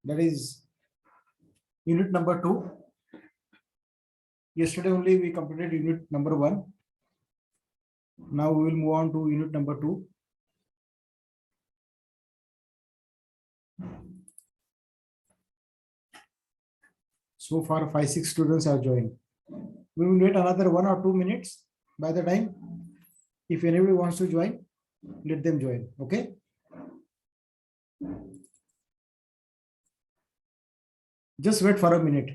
that is unit number 2. Yesterday only we completed unit number 1. Now we will move on to unit number 2. So far 5-6 students have joined. We will wait another 1 or 2 minutes. By the time, if anybody wants to join, let them join. Okay. Just wait for a minute.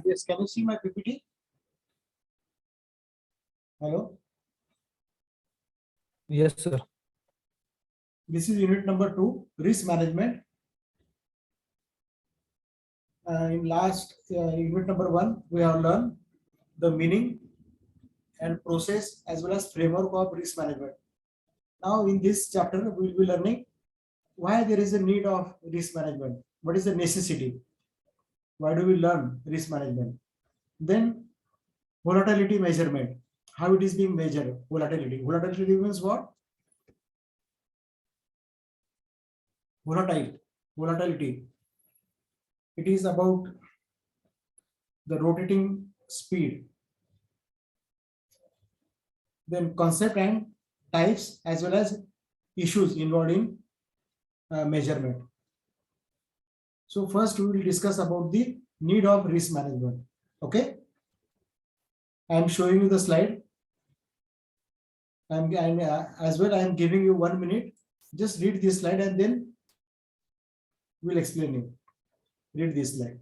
Yes, can you see my PPT? Hello? Yes, sir. This is unit number 2, risk management. In last unit number 1, we have learned the meaning and process as well as framework of risk management. Now in this chapter, we will be learning why there is a need of risk management. What is the necessity? Why do we learn risk management? Then volatility measurement. How it is being measured? Volatility. Volatility means what? Volatility. It is about the rotating speed. Then concept and types as well as issues involved in measurement. So first we will discuss about the need of risk management. Okay. I am showing you the slide. As well I am giving you 1 minute. Just read this slide and then we'll explain you. Read this slide.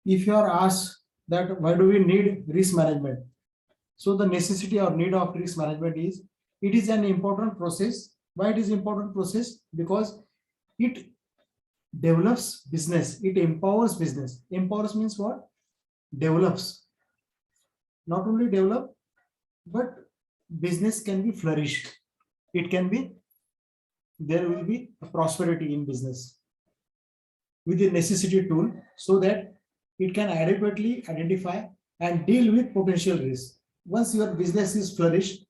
If you are asked that why do we need risk management? So the necessity or need of risk management is, it is an important process. Why it is important process? Because it develops business, it empowers business. Empowers means what? Develops. Not only develop, but business can be flourished. It can be, there will be a prosperity in business with the necessity tool so that it can adequately identify and deal with potential risk. Once your business is flourished,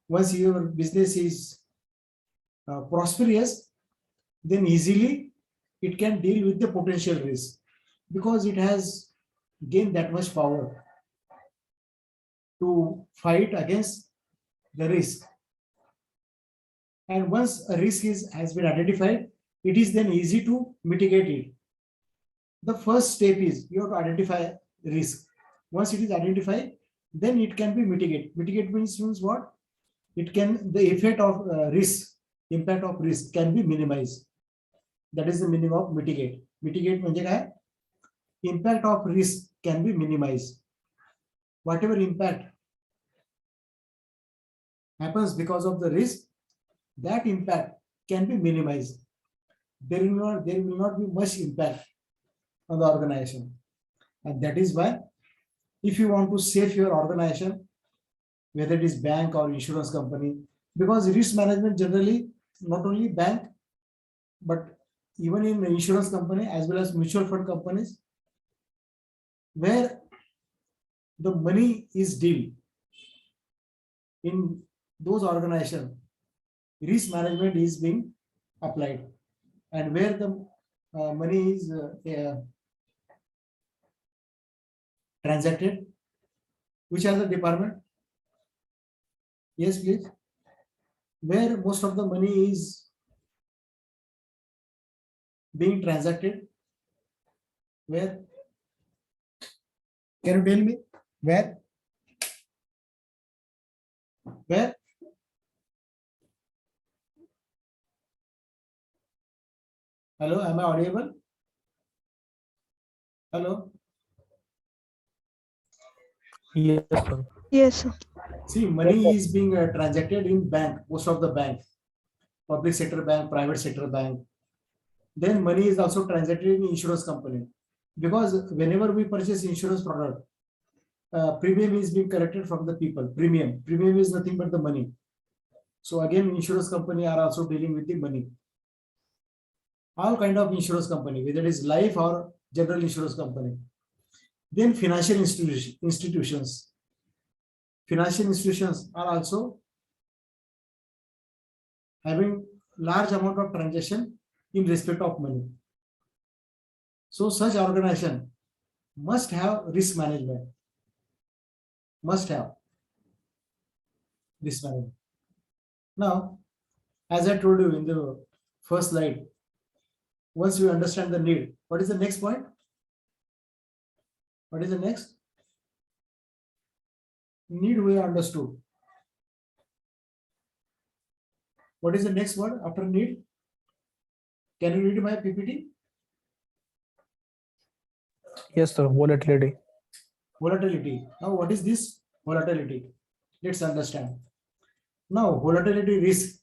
once your business is prosperous, then easily it can deal with the potential risk because it has gained that much power to fight against the risk. And once a risk has been identified, it is then easy to mitigate it. The first step is you have to identify risk. Once it is identified, then it can be mitigated. Mitigate means what? It can, the effect of risk, impact of risk can be minimized. That is the meaning of mitigate. Mitigate म्हणजे काय? Impact of risk can be minimized. Whatever impact happens because of the risk, that impact can be minimized. There will not be much impact on the organization. And that is why if you want to save your organization, whether it is bank or insurance company, because risk management generally, not only bank, but even in insurance company as well as mutual fund companies, where the money is deal, in those organizations, risk management is being applied, and where the money is transacted? Which are the department? Yes, please. Where most of the money is being transacted? Where? Can you tell me? Where? Where? Hello, am I audible? Hello? Yes, sir. Yes, sir. See, money is being transacted in bank, most of the bank, public sector bank, private sector bank. Then money is also transacted in insurance company. Because whenever we purchase insurance product, premium is being collected from the people. Premium is nothing but the money. So again, insurance company are also dealing with the money. All kind of insurance company, whether it is life or general insurance company. Then financial institutions. Financial institutions are also having large amount of transaction in respect of money. So such organization must have risk management. Must have risk management. Now, as I told you in the first slide, once you understand the need, what is the next point? What is the next? Need we understood. What is the next word after need? Can you read my PPT? Yes, sir. Volatility. Volatility. Now, what is this volatility? Let's understand. Now, volatility risk.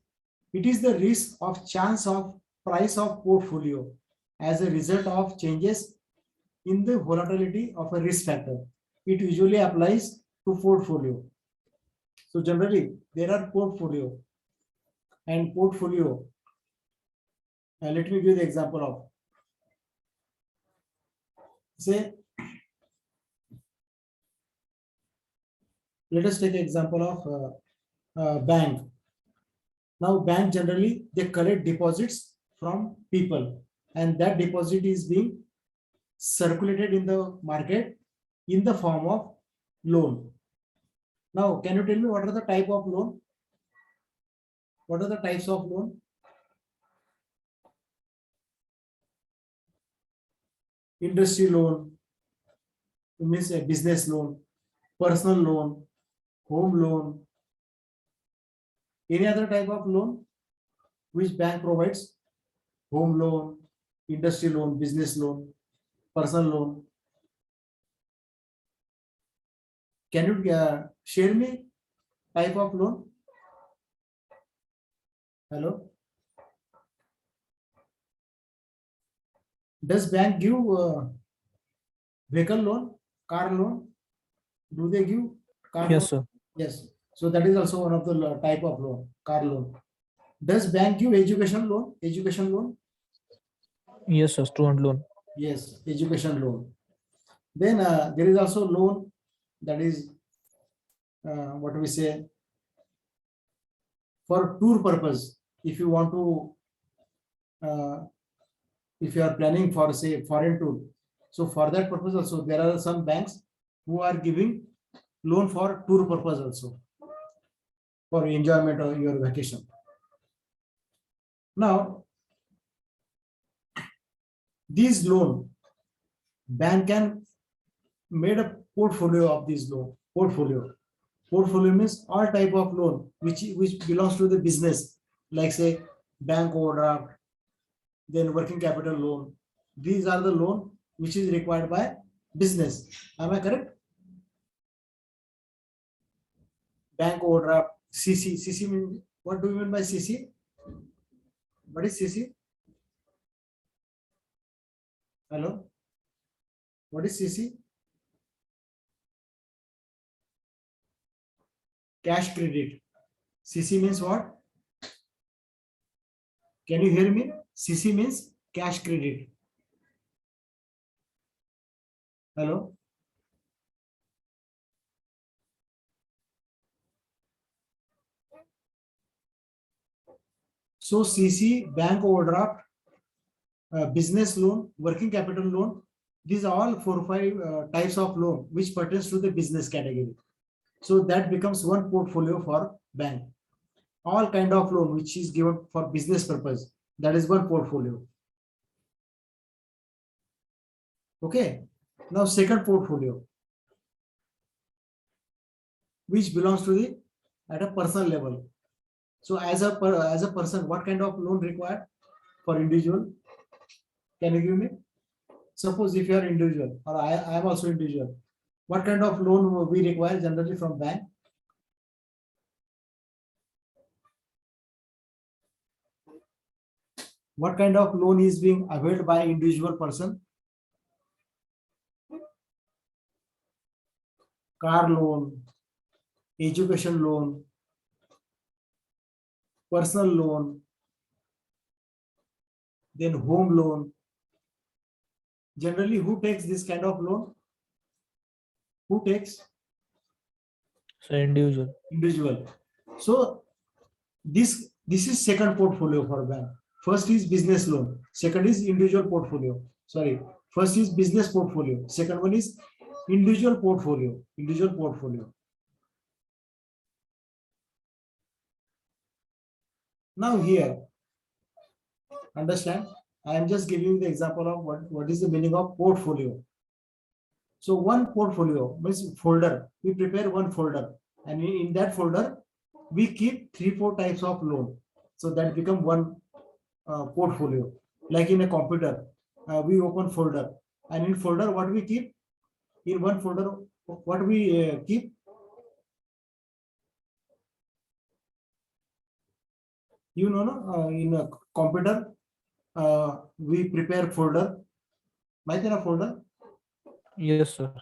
It is the risk of chance of price of portfolio as a result of changes in the volatility of a risk factor. It usually applies to portfolio. So generally, there are portfolio and portfolio. Let me give the example of, say, let us take an example of bank. Now, bank generally they collect deposits from people, and that deposit is being circulated in the market in the form of loan. Now, can you tell me what are the type of loan? What are the types of loan? Industry loan, means a business loan, personal loan, home loan, any other type of loan which bank provides? Home loan, industry loan, business loan, personal loan. Can you share me type of loan? Hello? Does bank give vehicle loan, car loan? Do they give car loan? Yes, sir. Yes. So that is also one of the type of loan, car loan. Does bank give education loan? Education loan? Yes, sir. Student loan. Yes, education loan. Then there is also loan that is what we say for tour purpose. If you want to, if you are planning for say foreign tour, so for that purpose also there are some banks who are giving loan for tour purpose also, for enjoyment of your vacation. Now, these loan, bank can made a portfolio of this loan. Portfolio means all type of loan which belongs to the business, like say bank overdraft, then working capital loan. These are the loan which is required by business. Am I correct? Bank overdraft, CC means, what do you mean by CC? What is CC? Hello? What is CC? Cash credit. CC means what? Can you hear me? CC means cash credit. Hello? So CC, bank overdraft, business loan, working capital loan. These are all 4 or 5 types of loan which pertains to the business category. So that becomes one portfolio for bank. All kind of loan which is given for business purpose, that is one portfolio. Okay. Now second portfolio, which belongs to the at a personal level. So as a person, what kind of loan required for individual? Can you give me? Suppose if you are individual or I am also individual, what kind of loan we require generally from bank? What kind of loan is being availed by individual person? Car loan, education loan, personal loan, then home loan. Generally, who takes this kind of loan? Who takes? So individual. Individual. So this is second portfolio for bank. First is business loan. Second is individual portfolio. Sorry. First is business portfolio. Second one is individual portfolio. Individual portfolio. Now here, understand, I am just giving you the example of what is the meaning of portfolio. So one portfolio means folder. We prepare one folder, and in that folder, we keep 3-4 types of loan. So that become one portfolio. Like in a computer, we open folder, and in folder, what we keep? In one folder, what we keep? You know, no? In a computer, we prepare folder. Might in a folder. Yes, sir.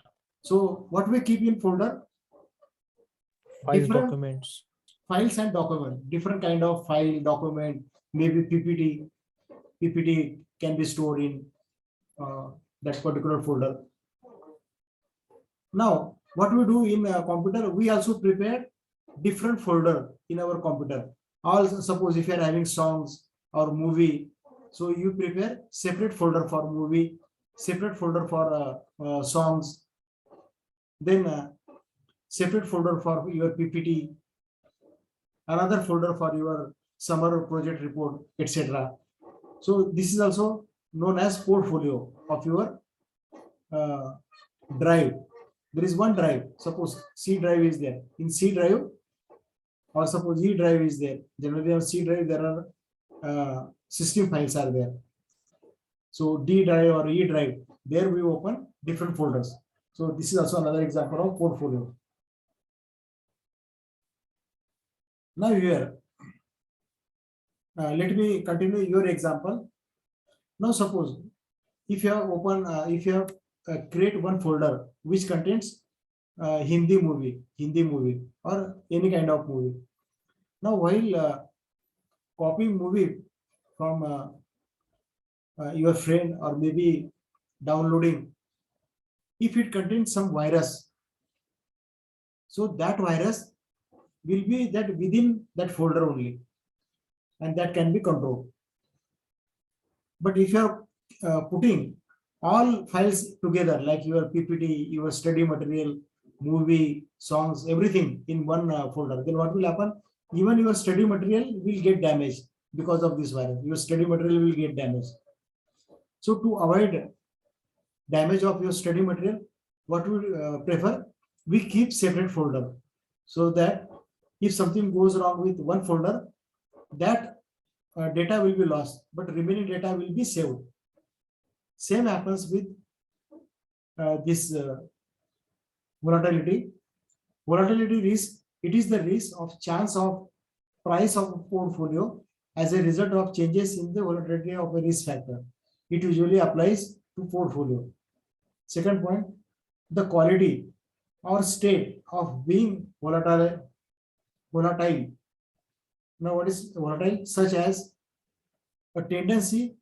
So what we keep in folder? Files, Different documents. files and document. Different kind of file, document, maybe PPT. PPT can be stored in that particular folder. Now, what we do in a computer, we also prepare different folder in our computer. Also, suppose if you are having songs or movie, so you prepare separate folder for movie, separate folder for songs, then separate folder for your PPT, another folder for your summer project report, etc. So this is also known as portfolio of your drive. There is one drive. Suppose C drive is there. In C drive, or suppose E drive is there. Generally on C drive there are system files are there. So D drive or E drive, there we open different folders. So this is also another example of portfolio. Now here, let me continue your example. Now suppose if you have create one folder which contains Hindi movie or any kind of movie. Now while copying movie from your friend or maybe downloading, if it contains some virus, so that virus will be that within that folder only, and that can be controlled. But if you are putting all files together, like your PPT, your study material, movie, songs, everything in one folder, then what will happen? Even your study material will get damaged because of this virus. Your study material will get damaged. So to avoid damage of your study material, what we prefer? We keep separate folder, so that if something goes wrong with one folder, that data will be lost, but remaining data will be saved. Same happens with this volatility. Volatility risk, it is the risk of chance of price of a portfolio as a result of changes in the volatility of a risk factor. It usually applies to portfolio. Second point, the quality or state of being volatile. Now what is volatile? Such as a tendency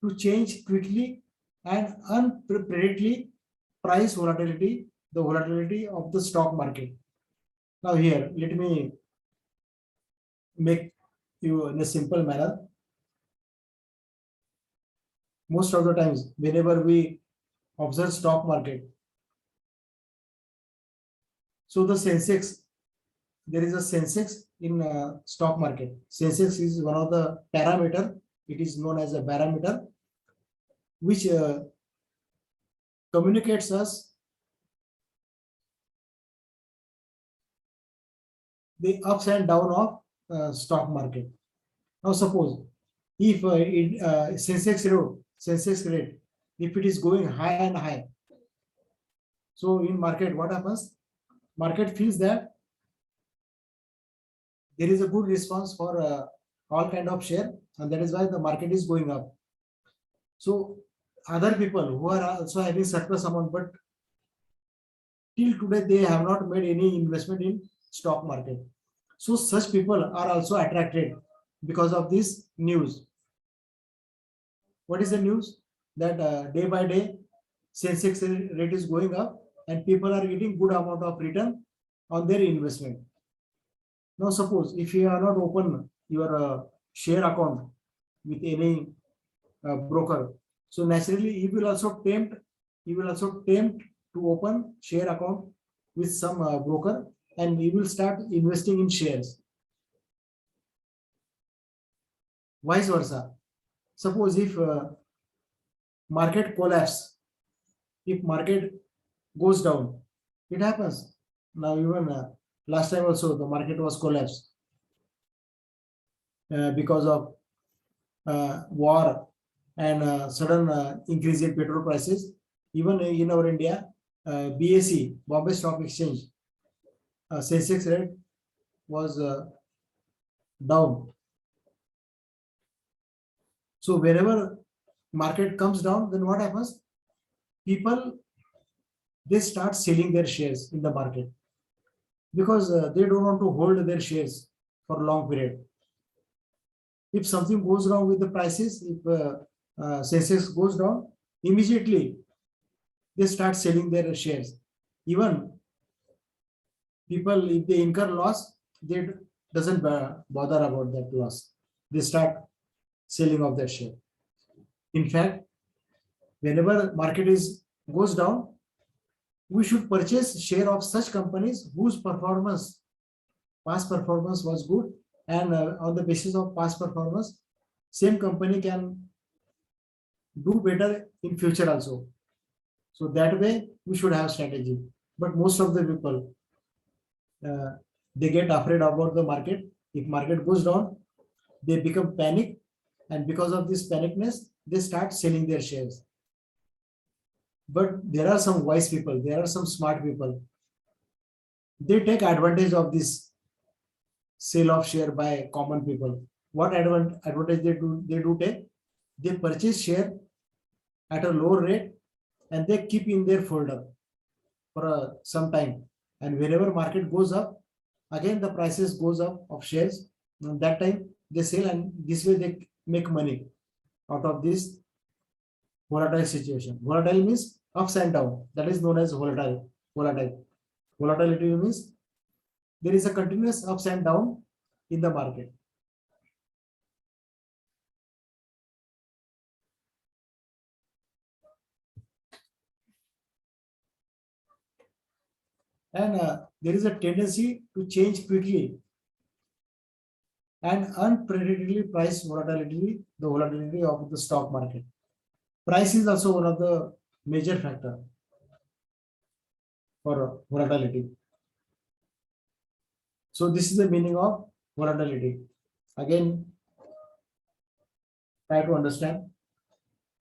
to change quickly and unpredictably, price volatility, the volatility of the stock market. Now here, let me make you in a simple manner. most of the times whenever we observe stock market. So the Sensex, there is a Sensex in stock market. Sensex is one of the parameter. It is known as a parameter, which communicates us the ups and down of stock market. Now suppose if Sensex rate, if it is going high and high, so in market what happens? Market feels that there is a good response for all kind of share, and that is why the market is going up. So other people who are also having surplus amount, but till today they have not made any investment in stock market. So such people are also attracted because of this news. What is the news? That day by day Sensex rate is going up and people are getting good amount of return on their investment. Now suppose if you are not open your share account with any broker, so naturally you will also tempt to open share account with some broker, and you will start investing in shares. Vice versa. Suppose if market collapse, if market goes down, it happens. Now even last time also the market was collapsed because of war and sudden increase in petrol prices. Even in our India, BSE, Bombay Stock Exchange, Sensex rate was down. So whenever market comes down, then what happens? People, they start selling their shares in the market because they don't want to hold their shares for long period. If something goes wrong with the prices, if Sensex goes down, immediately they start selling their shares. Even people, if they incur loss, they doesn't bother about that loss. They start selling of their share. In fact, whenever market goes down, we should purchase share of such companies whose past performance was good, and on the basis of past performance, same company can do better in future also. So that way we should have strategy. But most of the people, they get afraid about the market. If market goes down, they become panic, and because of this panicness, they start selling their shares. But there are some wise people, there are some smart people. They take advantage of this sale of share by common people. What advantage they do take? They purchase share at a lower rate and they keep in their folder for some time. And whenever market goes up, again the prices goes up of shares. And that time they sell, and this way they make money out of this volatile situation. Volatile means ups and down. That is known as volatile. Volatility means there is a continuous ups and down in the market. And there is a tendency to change quickly, and unpredictably price volatility, the volatility of the stock market. Price is also one of the major factor for volatility. So this is the meaning of volatility. Again, try to understand.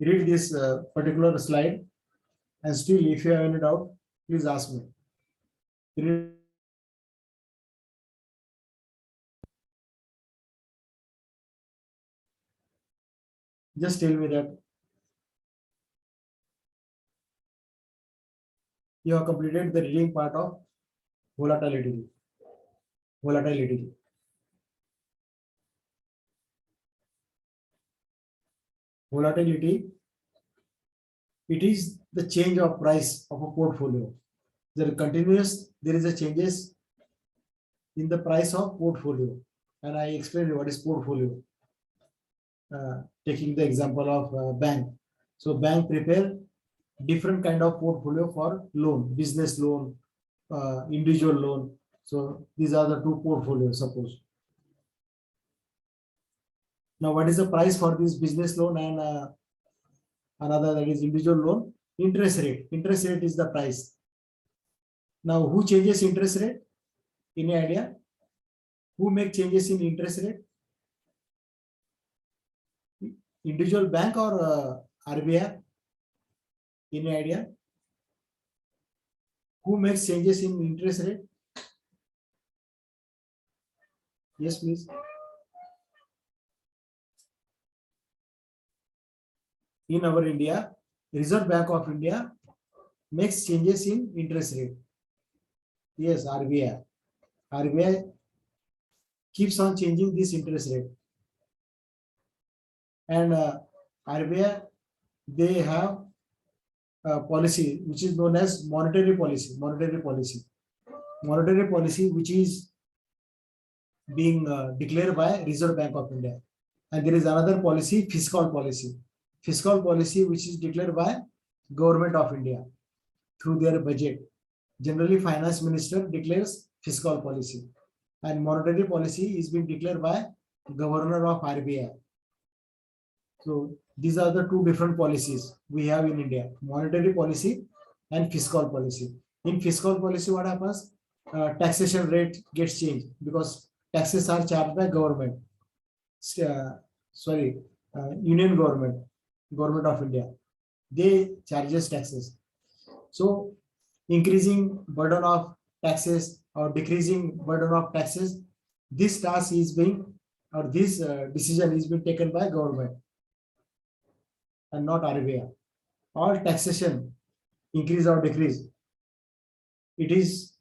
Read this particular slide, and still if you have any doubt, please ask me. Read. Just tell me that you have completed the reading part of volatility. Volatility. Volatility, it is the change of price of a portfolio. There is a changes in the price of portfolio, and I explained what is portfolio. Taking the example of bank. So bank prepare different kind of portfolio for loan, business loan, individual loan. So these are the two portfolios, suppose. Now, what is the price for this business loan and another, that is individual loan? Interest rate. Interest rate is the price. Now, who changes interest rate? Any idea? Who make changes in interest rate? Individual bank or RBI? Any idea? Who makes changes in interest rate? Yes, please. In our India, Reserve Bank of India makes changes in interest rate. Yes, RBI. RBI keeps on changing this interest rate. And RBI, they have a policy which is known as monetary policy. Monetary policy. Monetary policy which is being declared by Reserve Bank of India. And there is another policy, fiscal policy. Fiscal policy which is declared by Government of India through their budget. Generally, finance minister declares fiscal policy, and monetary policy is being declared by governor of RBI. So these are the two different policies we have in India: monetary policy and fiscal policy. In fiscal policy, what happens? Taxation rate gets changed because taxes are charged by government. Sorry, Union government, Government of India. They charges taxes. So increasing burden of taxes or decreasing burden of taxes, this task is being, or this decision is being taken by government and not RBI. All taxation, increase or decrease, it is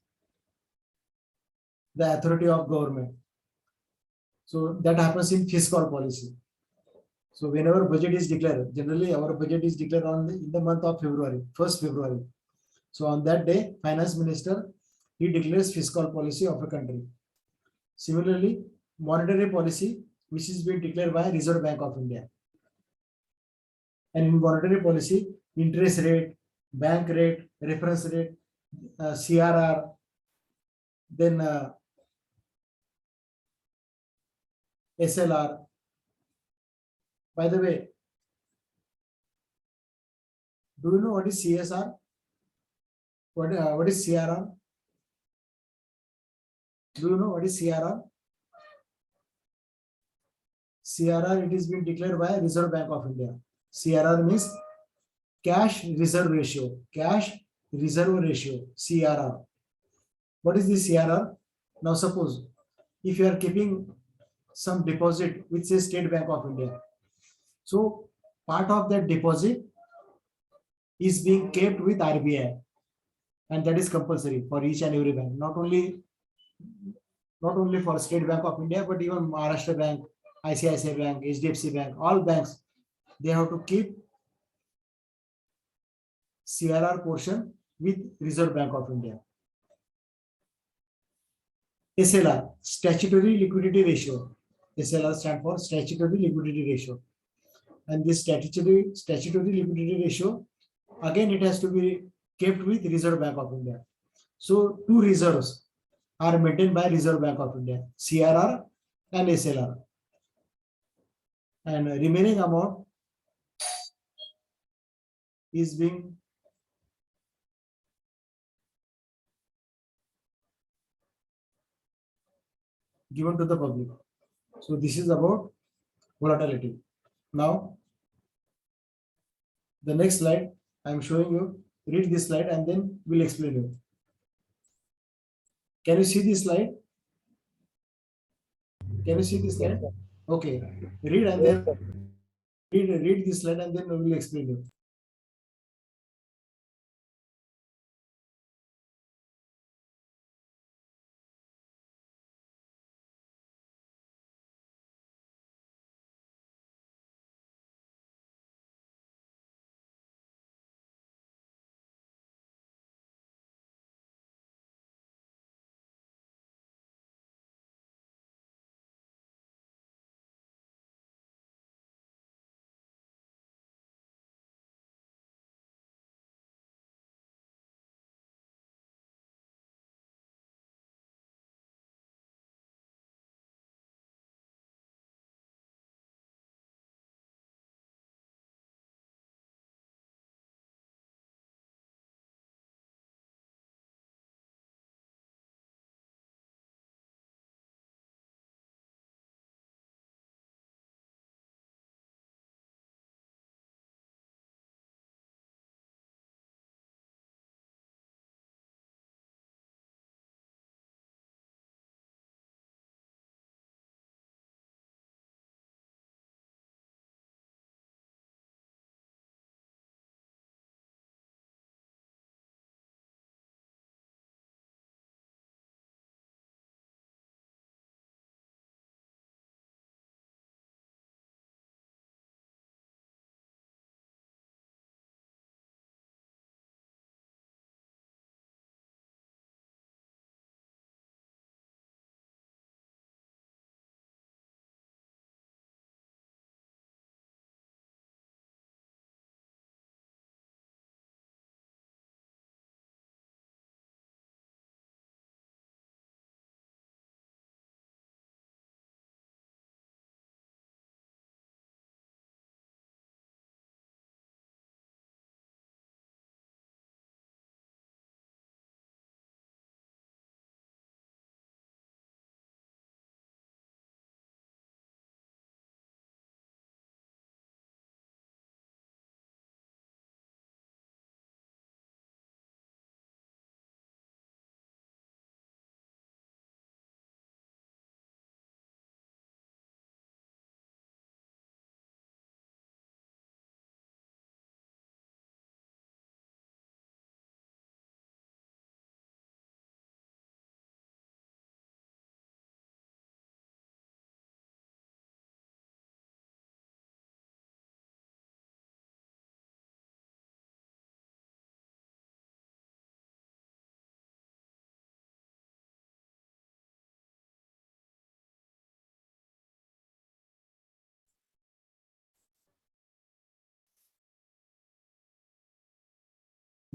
the authority of government. So that happens in fiscal policy. So whenever budget is declared, generally our budget is declared in the month of February, 1st February. So on that day, finance minister, he declares fiscal policy of a country. Similarly, monetary policy, which is being declared by Reserve Bank of India. And in monetary policy, interest rate, bank rate, reference rate, CRR, then SLR. By the way, do you know what is CSR? What is CRR? Do you know what is CRR? CRR, it is being declared by Reserve Bank of India. CRR means cash reserve ratio. Cash reserve ratio, CRR. What is the CRR? Now suppose if you are keeping some deposit with say State Bank of India, so part of that deposit is being kept with RBI, and that is compulsory for each and every bank, not only for State Bank of India, but even Maharashtra Bank, ICICI Bank, HDFC Bank, all banks, they have to keep CRR portion with Reserve Bank of India. SLR, statutory liquidity ratio. SLR stands for statutory liquidity ratio. And this statutory liquidity ratio, again, it has to be kept with Reserve Bank of India. So two reserves are maintained by Reserve Bank of India, CRR and SLR. And remaining amount is being given to the public. So this is about volatility. Now, the next slide I am showing you. Read this slide and then we'll explain you. Can you see this slide? Can you see this slide? Okay. Read and then read this slide and then we will explain you.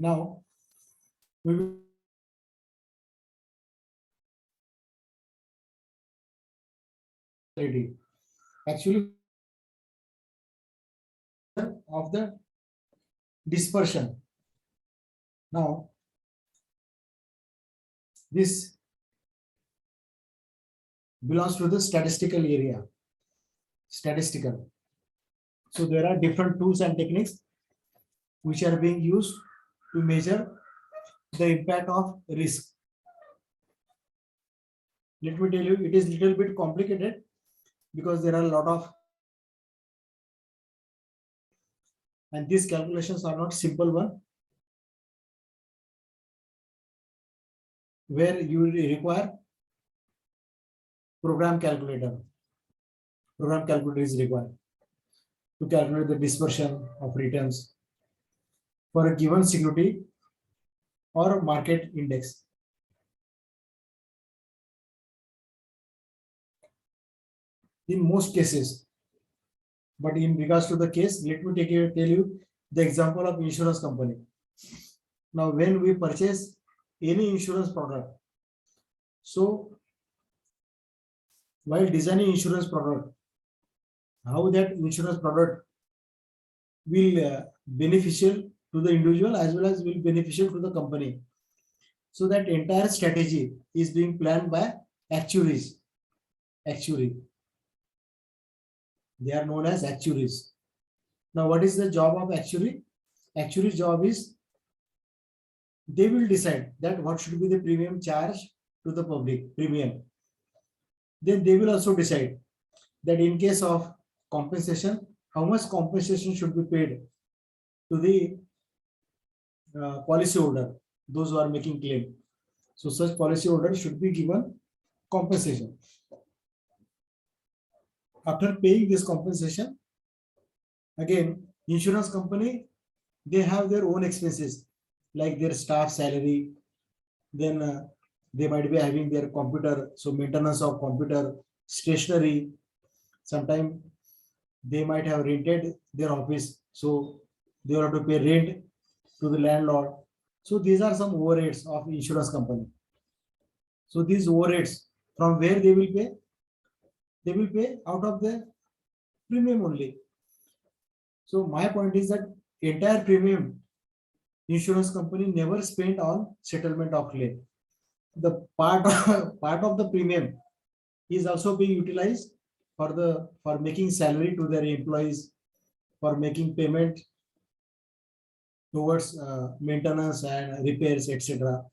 Now we will actually of the dispersion. Now this belongs to the statistical area. Statistical. So there are different tools and techniques which are being used to measure the impact of risk. Let me tell you, it is a little bit complicated because there are a lot of, and these calculations are not simple one, where you require program calculator. Program calculator is required to calculate the dispersion of returns for a given security or market index. In most cases, but in regards to the case, let me tell you the example of insurance company. Now, when we purchase any insurance product, so while designing insurance product, how that insurance product will beneficial to the individual as well as will beneficial to the company. So that entire strategy is being planned by actuaries. Actuary. They are known as actuaries. Now, what is the job of actuary? Actuary's job is they will decide that what should be the premium charge to the public premium. Then they will also decide that in case of compensation, how much compensation should be paid to the policy holder, those who are making claim. So such policy holder should be given compensation. After paying this compensation, again, insurance company, they have their own expenses like their staff salary, then they might be having their computer, so maintenance of computer, stationery. Sometimes they might have rented their office, so they have to pay rent to the landlord. So these are some overheads of insurance company. So these overheads, from where they will pay? They will pay out of the premium only. So my point is that entire premium insurance company never spent on settlement of claim. The part of the premium is also being utilized for making salary to their employees, for making payment towards maintenance and repairs, etc.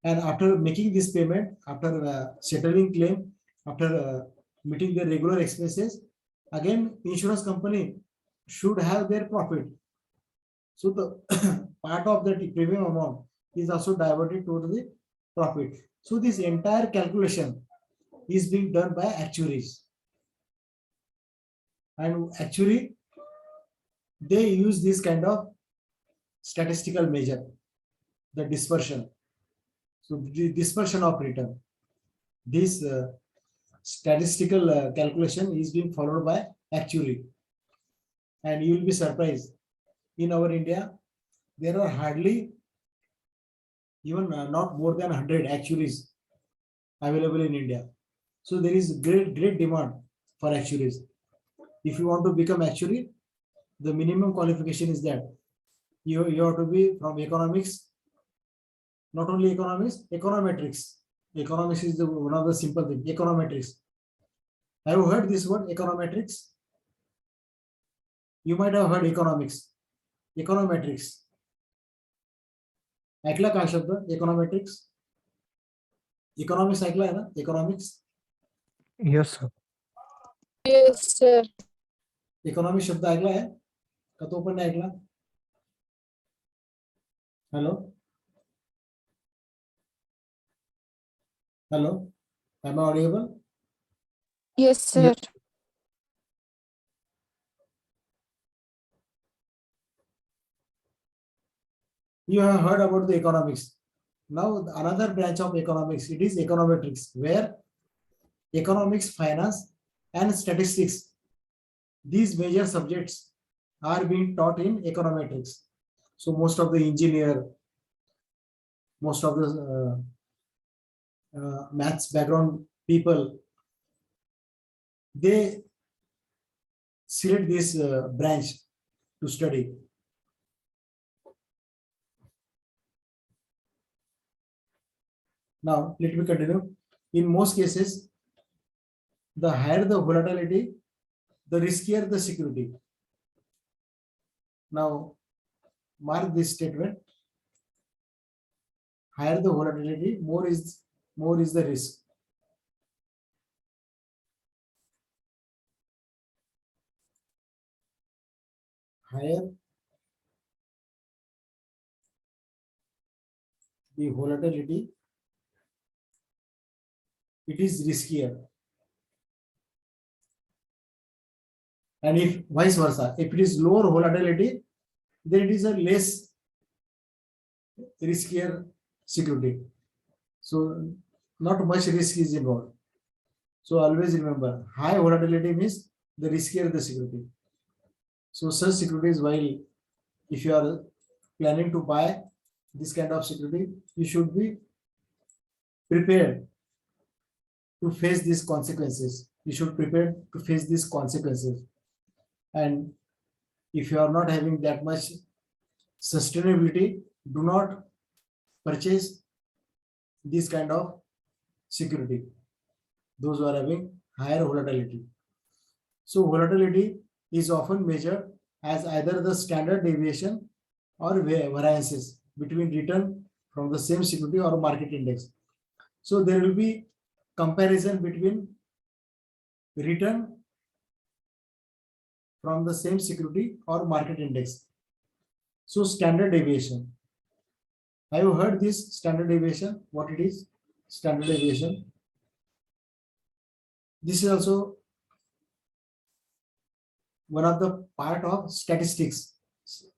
And after making this payment, after settling claim, after meeting their regular expenses, again insurance company should have their profit. So the part of the premium amount is also diverted to the profit. So this entire calculation is being done by actuaries. And actually, they use this kind of statistical measure, the dispersion. So the dispersion of return. This statistical calculation is being followed by actuary. And you will be surprised. In our India, there are hardly even not more than 100 actuaries available in India. So there is great demand for actuaries. If you want to become actuary, the minimum qualification is that you have to be from economics, not only economics, econometrics. Economics is one of the simple things. Econometrics. Have you heard this word, econometrics? You might have heard economics. Econometrics. ऐकला काय शब्द econometrics? Economics ऐकला है ना? Economics. Yes, sir. Yes, sir. Economics शब्द ऐकला आहे का तो पण नाही ऐकला? Hello? Hello? Am I audible? Yes, sir. You have heard about the economics. Now another branch of economics, it is econometrics, where economics, finance, and statistics, these major subjects are being taught in econometrics. So most of the engineer, most of the maths background people, they select this branch to study. Now, let me continue. In most cases, the higher the volatility, the riskier the security. Now, mark this statement. Higher the volatility, more is the risk. Higher the volatility, it is riskier. And if vice versa, if it is lower volatility, then it is a less riskier security. So not much risk is involved. So always remember, high volatility means the riskier the security. So such securities, while if you are planning to buy this kind of security, you should be prepared to face these consequences. You should prepare to face these consequences. And if you are not having that much sustainability, do not purchase this kind of security. Those who are having higher volatility. So volatility is often measured as either the standard deviation or variances between return from the same security or market index. So there will be comparison between return from the same security or market index. So standard deviation. Have you heard this standard deviation? What it is? Standard deviation. This is also one of the part of statistics,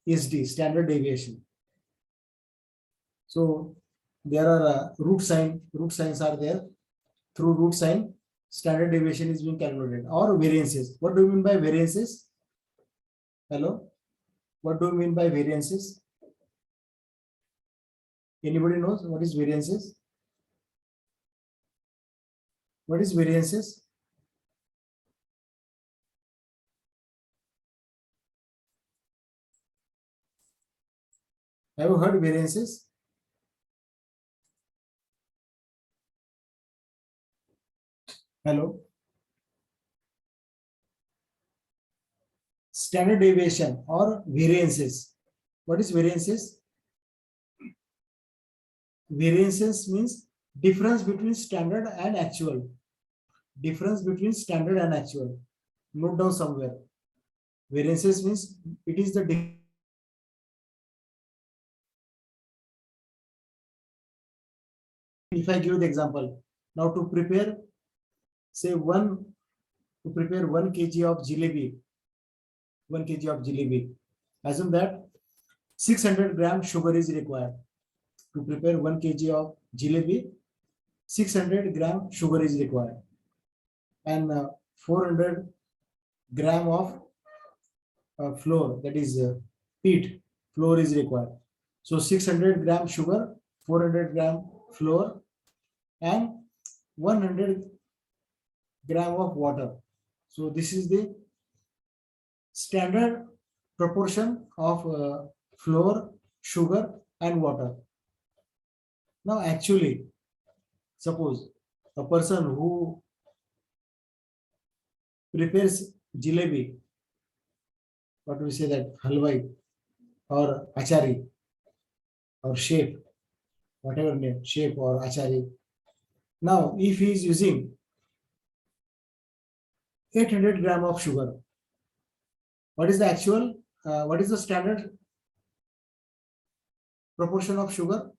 SD, standard deviation. So there are root signs are there. Through root sign, standard deviation is being calculated, or variances. What do you mean by variances? Hello? What do you mean by variances? Anybody knows what is variances? What is variances? Have you heard variances? Hello? Standard deviation or variances. What is variances? Variances means difference between standard and actual. Difference between standard and actual. Note down somewhere. Variances means it is the difference. If I give the example, now to prepare, say to prepare 1 kg of jalebi, 1 kg of jalebi, assume that 600 gram sugar is required. To prepare 1 kg of jalebi, 600 gram sugar is required, and 400 gram of flour, that is peat flour is required. So 600 gram sugar, 400 gram flour, and 100 gram of water. So this is the standard proportion of flour, sugar, and water. Now actually, suppose a person who prepares jalebi, what we say that halwai or achari or chef, whatever name, chef or achari. Now, if he is using 800 gram of sugar, what is the actual, what is the standard proportion of sugar?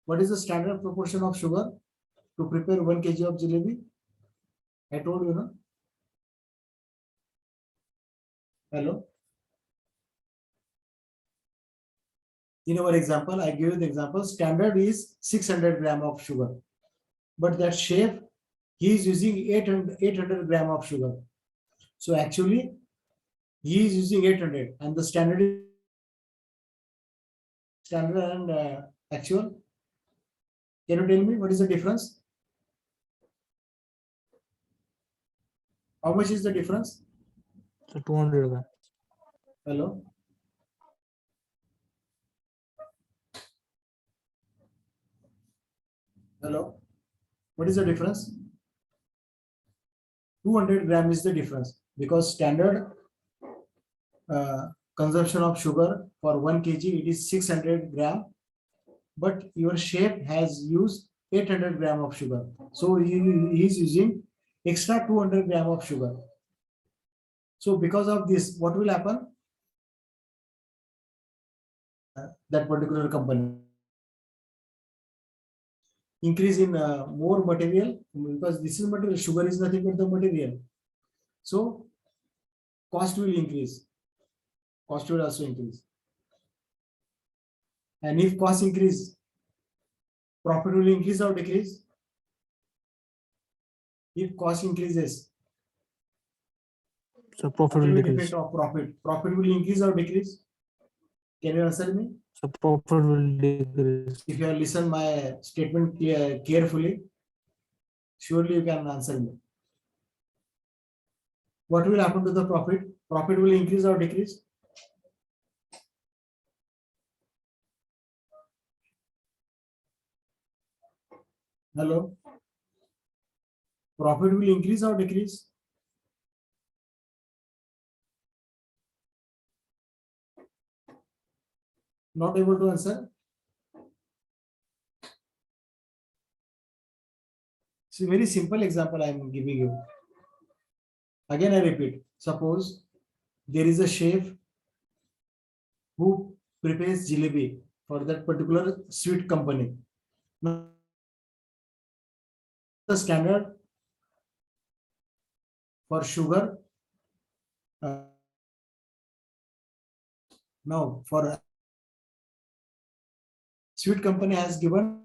What is the standard proportion of sugar to prepare 1 kg of jalebi? I told you, no? Hello? In our example, I give you the example, standard is 600 gram of sugar. But that chef, he is using 800 gram of sugar. So actually, He is using 800 and the standard and actual. Can you tell me what is the difference? How much is the difference? So 200 gram. Hello? Hello? What is the difference? 200 gram is the difference because standard consumption of sugar for 1 kg it is 600 gram, but your chef has used 800 gram of sugar. So he is using extra 200 gram of sugar. So because of this, what will happen? That particular company increase in more material, because this is material, sugar is nothing but the material. So cost will increase. Cost will also increase. And if cost increase, profit will increase or decrease? If cost increases, So profit what will will decrease. effect of profit? Profit will increase or decrease? Can you answer me? So profit will decrease. If you have listened my statement carefully, surely you can answer me. What will happen to the profit? Profit will increase or decrease? Hello? Profit will increase or decrease? Not able to answer? It's a very simple example I am giving you. Again, I repeat. Suppose there is a chef who prepares jalebi for that particular sweet company. Now, the standard for sugar. Now, for sweet company has given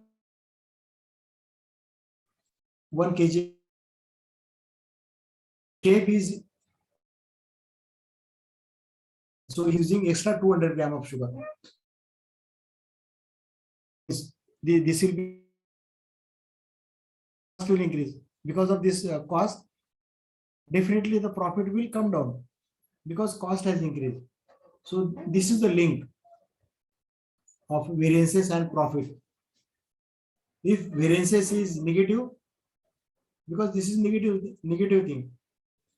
1 kg. Chef is so using extra 200 gram of sugar. This will be cost will increase because of this cost. Definitely, the profit will come down because cost has increased. So this is the link of variances and profit. If variances is negative, because this is negative thing.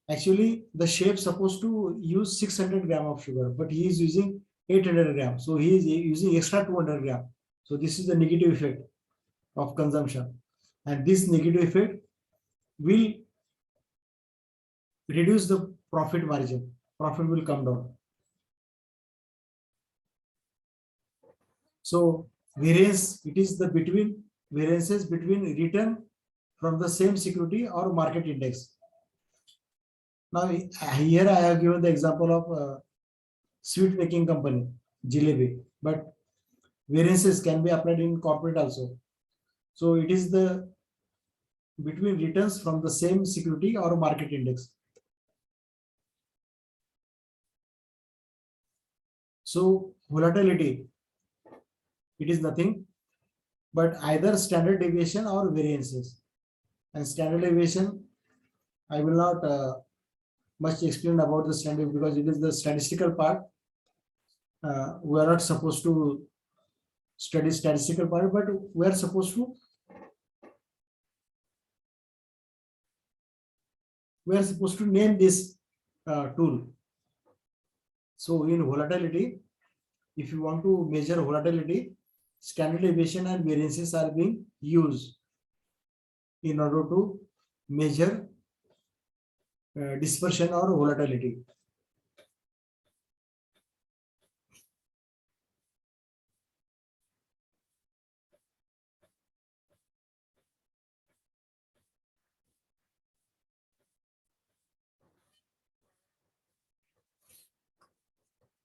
Actually, the chef supposed to use 600 gram of sugar, but he is using 800 gram. So he is using extra 200 gram. So this is the negative effect of consumption. And this negative effect will reduce the profit margin. Profit will come down. So variance, it is the variances between return from the same security or market index. Now here I have given the example of sweet making company, jalebi, but variances can be applied in corporate also. So it is the between returns from the same security or market index. So volatility, it is nothing but either standard deviation or variances. And standard deviation, I will not much explain about the standard because it is the statistical part. We are not supposed to study statistical part, but we are supposed to name this tool. So in volatility, if you want to measure volatility, standard deviation and variances are being used in order to measure dispersion or volatility.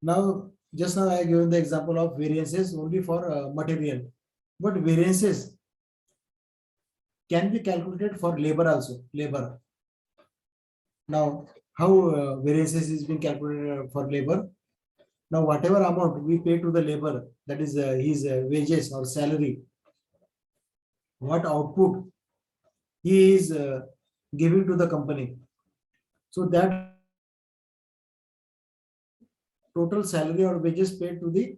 Now, just now I have given the example of variances only for material, but variances can be calculated for labor also. Labor. Now, how variances is being calculated for labor. Now, whatever amount we pay to the labor, that is his wages or salary, what output he is giving to the company. So that total salary or wages paid to the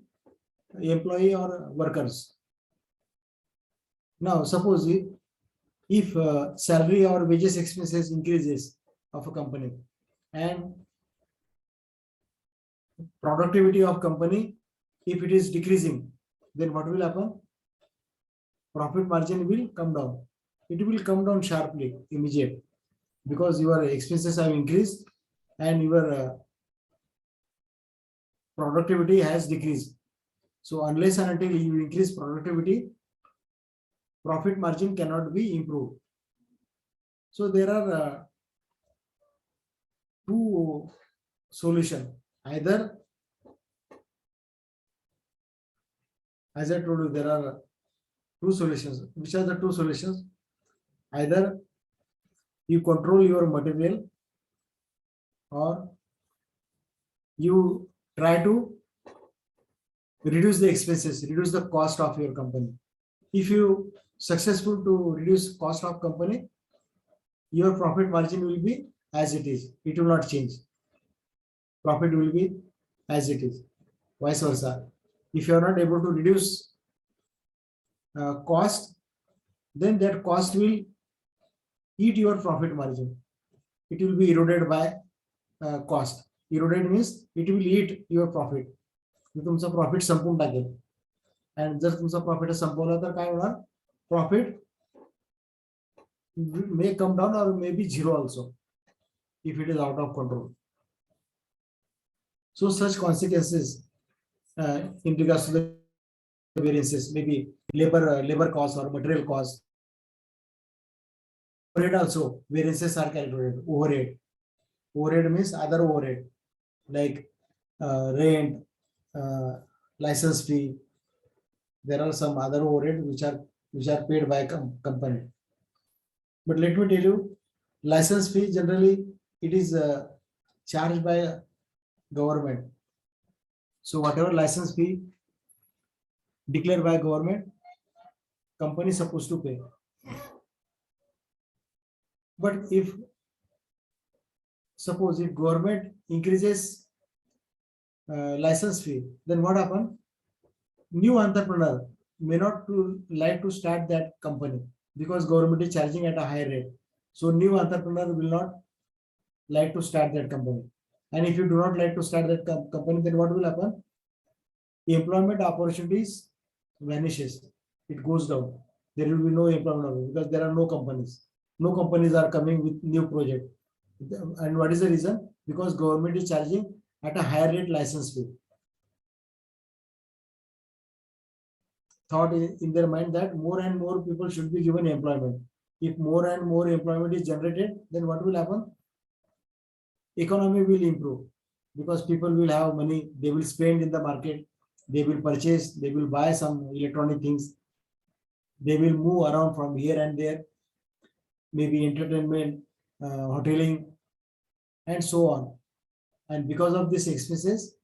employee or workers. Now, suppose if salary or wages expenses increases of a company and productivity of company, if it is decreasing, then what will happen? Profit margin will come down. It will come down sharply, immediate, because your expenses have increased and your productivity has decreased. So unless and until you increase productivity, profit margin cannot be improved. So there are two solutions. Either, as I told you, there are two solutions. Which are the two solutions? Either you control your material or you try to reduce the expenses, reduce the cost of your company. If you successful to reduce cost of company, your profit margin will be as it is. It will not change. Profit will be as it is. Vice versa. If you are not able to reduce cost, then that cost will eat your profit margin. It will be eroded by cost. Eroded means it will eat your profit. तुमचा profit संपून टाकेल. आणि जर तुमचा profit संपवला तर काय होणार? Profit may come down or may be zero also if it is out of control. So such consequences in regards to the variances, maybe labor cost or material cost. Overhead also variances are calculated. Overhead means other overhead like rent, license fee. There are some other overhead which are paid by company. But let me tell you, license fee generally it is charged by government. So whatever license fee declared by government, company is supposed to pay. But if suppose if government increases license fee, then what happen? New entrepreneur may not like to start that company because government is charging at a higher rate. So new entrepreneur will not like to start that company. And if you do not like to start that company, then what will happen? Employment opportunities vanishes. It goes down. There will be no employment because there are no companies. No companies are coming with new project. And what is the reason? Because government is charging at a higher rate license fee. Thought in their mind that more and more people should be given employment. If more and more employment is generated, then what will happen? Economy will improve because people will have money. They will spend in the market. They will purchase. They will buy some electronic things. They will move around from here and there. Maybe entertainment, hoteling, and so on. And because of these expenses,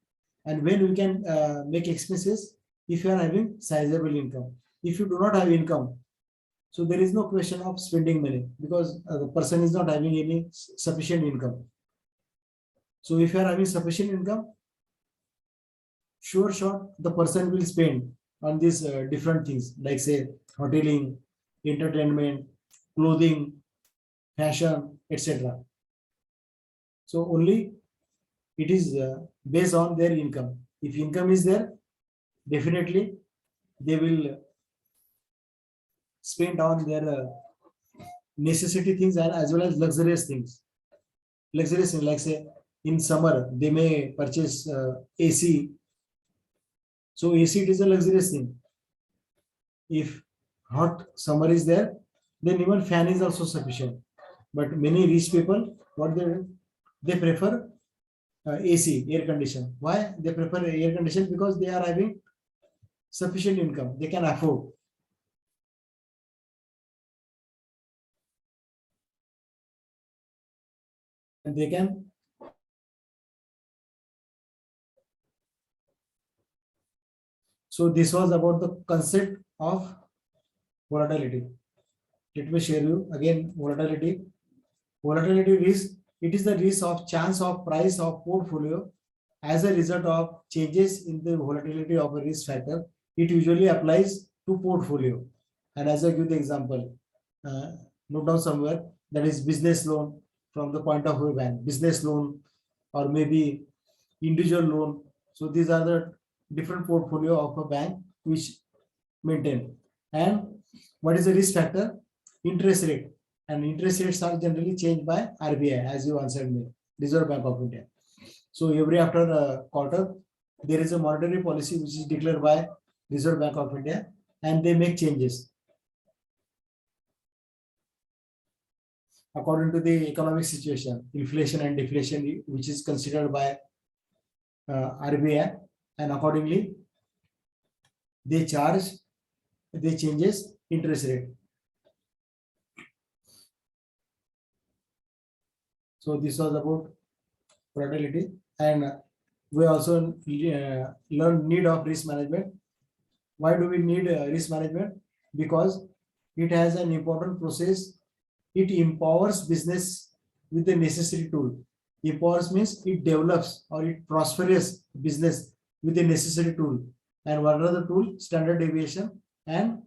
and when we can make expenses, if you are having sizable income. If you do not have income, so there is no question of spending money because the person is not having any sufficient income. So if you are having sufficient income, sure the person will spend on these different things like say hoteling, entertainment, clothing, fashion, etc. So only it is based on their income. If income is there, definitely they will spend on their necessity things and as well as luxurious things. Luxurious things like say in summer they may purchase AC. So AC it is a luxurious thing. If hot summer is there, then even fan is also sufficient. But many rich people, what they prefer AC, air condition. Why they prefer air condition? Because they are having sufficient income. They can afford. And they can So this was about the concept of volatility. Let me share you again volatility. Volatility risk, it is the risk of chance of price of portfolio as a result of changes in the volatility of a risk factor. It usually applies to portfolio. And as I give the example, note down somewhere, that is business loan from the point of view bank, business loan or maybe individual loan. So these are the different portfolio of a bank which maintain. And what is the risk factor? Interest rate. And interest rates are generally changed by RBI, as you answered me, Reserve Bank of India. So every after a quarter, there is a monetary policy which is declared by Reserve Bank of India, and they make changes according to the economic situation, inflation and deflation, which is considered by RBI, and accordingly they changes interest rate. So this was about volatility, and we also learn need of risk management. Why do we need risk management? Because it has an important process. It empowers business with the necessary tool. Empowers means it develops or it prospers business with the necessary tool. And what are the tool? Standard deviation and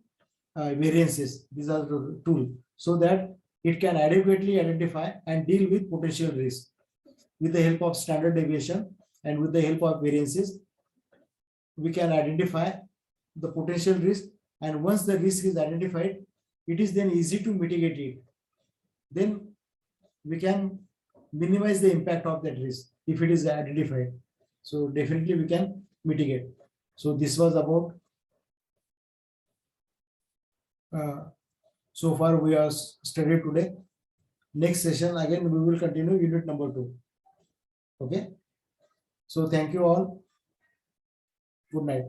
variances. These are the tool, so that it can adequately identify and deal with potential risk. With the help of standard deviation and with the help of variances, we can identify the potential risk, and once the risk is identified, it is then easy to mitigate it. Then we can minimize the impact of that risk if it is identified. So definitely we can mitigate. So this was about so far we are studied today. Next session again we will continue unit number 2. Okay. So thank you all. Good night.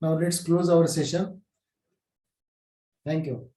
Now let's close our session. Thank you.